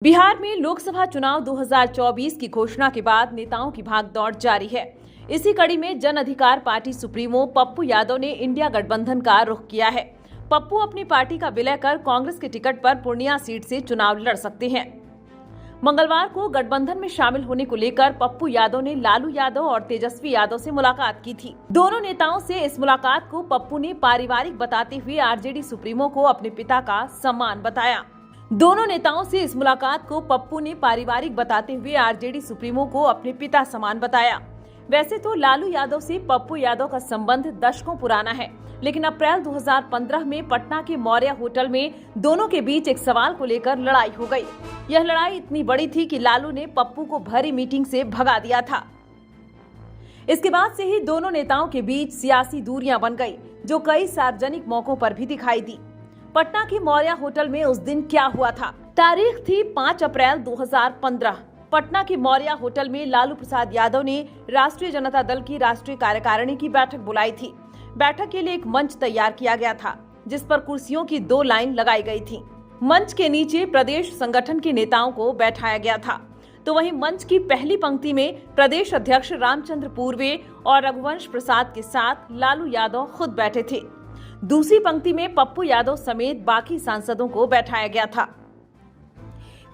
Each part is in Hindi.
बिहार में लोकसभा चुनाव 2024 की घोषणा के बाद नेताओं की भागदौड़ जारी है। इसी कड़ी में जन अधिकार पार्टी सुप्रीमो पप्पू यादव ने इंडिया गठबंधन का रुख किया है। पप्पू अपनी पार्टी का विलय कर कांग्रेस के टिकट पर पूर्णिया सीट से चुनाव लड़ सकते हैं। मंगलवार को गठबंधन में शामिल होने को लेकर पप्पू यादव ने लालू यादव और तेजस्वी यादव से मुलाकात की थी। दोनों नेताओं से इस मुलाकात को पप्पू ने पारिवारिक बताते हुए आरजेडी सुप्रीमो को अपने पिता का सम्मान बताया। दोनों नेताओं से इस मुलाकात को पप्पू ने पारिवारिक बताते हुए आरजेडी सुप्रीमो को अपने पिता समान बताया। वैसे तो लालू यादव से पप्पू यादव का संबंध दशकों पुराना है, लेकिन अप्रैल 2015 में पटना के मौर्य होटल में दोनों के बीच एक सवाल को लेकर लड़ाई हो गई। यह लड़ाई इतनी बड़ी थी कि लालू ने पप्पू को भरी मीटिंग से भगा दिया था। इसके बाद से ही दोनों नेताओं के बीच सियासी दूरियां बन गई, जो कई सार्वजनिक मौकों पर भी दिखाई दी। पटना के मौर्य होटल में उस दिन क्या हुआ था? तारीख थी 5 अप्रैल 2015। पटना के मौर्य होटल में लालू प्रसाद यादव ने राष्ट्रीय जनता दल की राष्ट्रीय कार्यकारिणी की बैठक बुलाई थी। बैठक के लिए एक मंच तैयार किया गया था, जिस पर कुर्सियों की 2 लाइन लगाई गई थी। मंच के नीचे प्रदेश संगठन के नेताओं को बैठाया गया था, तो वहीं मंच की पहली पंक्ति में प्रदेश अध्यक्ष रामचंद्र पूर्वे और रघुवंश प्रसाद के साथ लालू यादव खुद बैठे थे। दूसरी पंक्ति में पप्पू यादव समेत बाकी सांसदों को बैठाया गया था।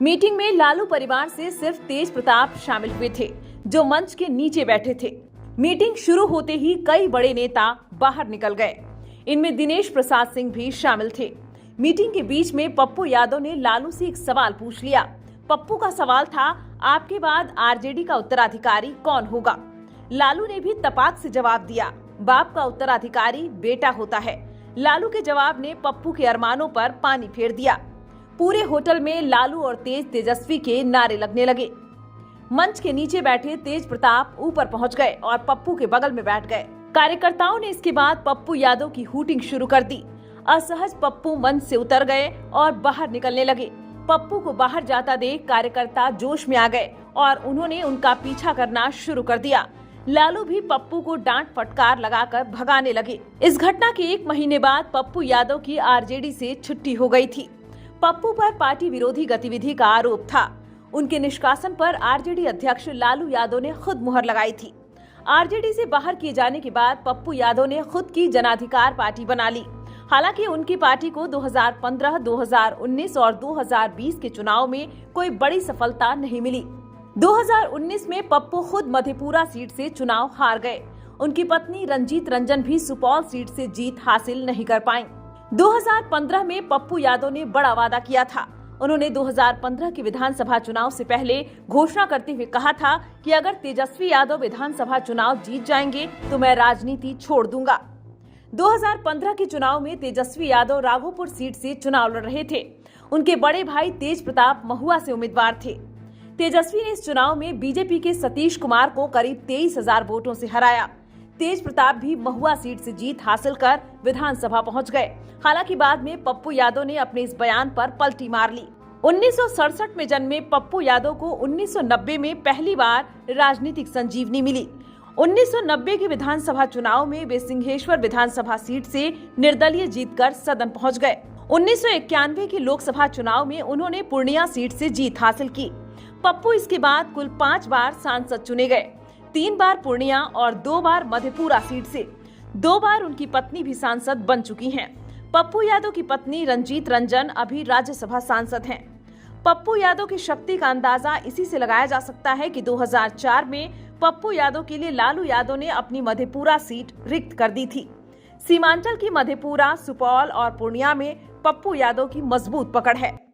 मीटिंग में लालू परिवार से सिर्फ तेज प्रताप शामिल हुए थे, जो मंच के नीचे बैठे थे। मीटिंग शुरू होते ही कई बड़े नेता बाहर निकल गए। इनमें दिनेश प्रसाद सिंह भी शामिल थे। मीटिंग के बीच में पप्पू यादव ने लालू से एक सवाल पूछ लिया। पप्पू का सवाल था, आपके बाद आरजेडी का उत्तराधिकारी कौन होगा? लालू ने भी तपाक से जवाब दिया, बाप का उत्तराधिकारी बेटा होता है। लालू के जवाब ने पप्पू के अरमानों पर पानी फेर दिया। पूरे होटल में लालू और तेजस्वी के नारे लगने लगे। मंच के नीचे बैठे तेज प्रताप ऊपर पहुंच गए और पप्पू के बगल में बैठ गए। कार्यकर्ताओं ने इसके बाद पप्पू यादव की हूटिंग शुरू कर दी। असहज पप्पू मंच से उतर गए और बाहर निकलने लगे। पप्पू को बाहर जाता देख कार्यकर्ता जोश में आ गए और उन्होंने उनका पीछा करना शुरू कर दिया। लालू भी पप्पू को डांट फटकार लगाकर भगाने लगे। इस घटना के 1 महीने बाद पप्पू यादव की आरजेडी से छुट्टी हो गई थी। पप्पू पर पार्टी विरोधी गतिविधि का आरोप था। उनके निष्कासन पर आरजेडी अध्यक्ष लालू यादव ने खुद मुहर लगाई थी। आरजेडी से बाहर किए जाने के बाद पप्पू यादव ने खुद की जनाधिकार पार्टी बना ली। हालांकि उनकी पार्टी को 2015, 2019 और 2020 के चुनाव में कोई बड़ी सफलता नहीं मिली। 2019 में पप्पू खुद मधेपुरा सीट से चुनाव हार गए। उनकी पत्नी रंजीत रंजन भी सुपौल सीट से जीत हासिल नहीं कर पाईं। 2015 में पप्पू यादव ने बड़ा वादा किया था। उन्होंने 2015 के विधानसभा चुनाव से पहले घोषणा करते हुए कहा था कि अगर तेजस्वी यादव विधानसभा चुनाव जीत जाएंगे तो मैं राजनीति छोड़ दूंगा। 2015 के चुनाव में तेजस्वी यादव राघोपुर सीट से चुनाव लड़ रहे थे। उनके बड़े भाई तेज प्रताप महुआ से उम्मीदवार थे। तेजस्वी ने इस चुनाव में बीजेपी के सतीश कुमार को करीब 23,000 वोटों से हराया। तेज प्रताप भी महुआ सीट से जीत हासिल कर विधानसभा पहुंच गए। हालांकि बाद में पप्पू यादव ने अपने इस बयान पर पलटी मार ली। 1967 में जन्मे पप्पू यादव को 1990 में पहली बार राजनीतिक संजीवनी मिली। 1990 के विधानसभा चुनाव में वे सिंहेश्वर विधानसभा सीट से निर्दलीय जीतकर सदन पहुंच गए। 1991 के लोकसभा चुनाव में उन्होंने पूर्णिया सीट से जीत हासिल की। पप्पू इसके बाद कुल 5 बार सांसद चुने गए, 3 बार पूर्णिया और 2 बार मधेपुरा सीट से। 2 बार उनकी पत्नी भी सांसद बन चुकी हैं। पप्पू यादव की पत्नी रंजीत रंजन अभी राज्यसभा सांसद हैं। पप्पू यादव की शक्ति का अंदाजा इसी से लगाया जा सकता है कि 2004 में पप्पू यादव के लिए लालू यादव ने अपनी मधेपुरा सीट रिक्त कर दी थी। सीमांचल की मधेपुरा, सुपौल और पूर्णिया में पप्पू यादव की मजबूत पकड़ है।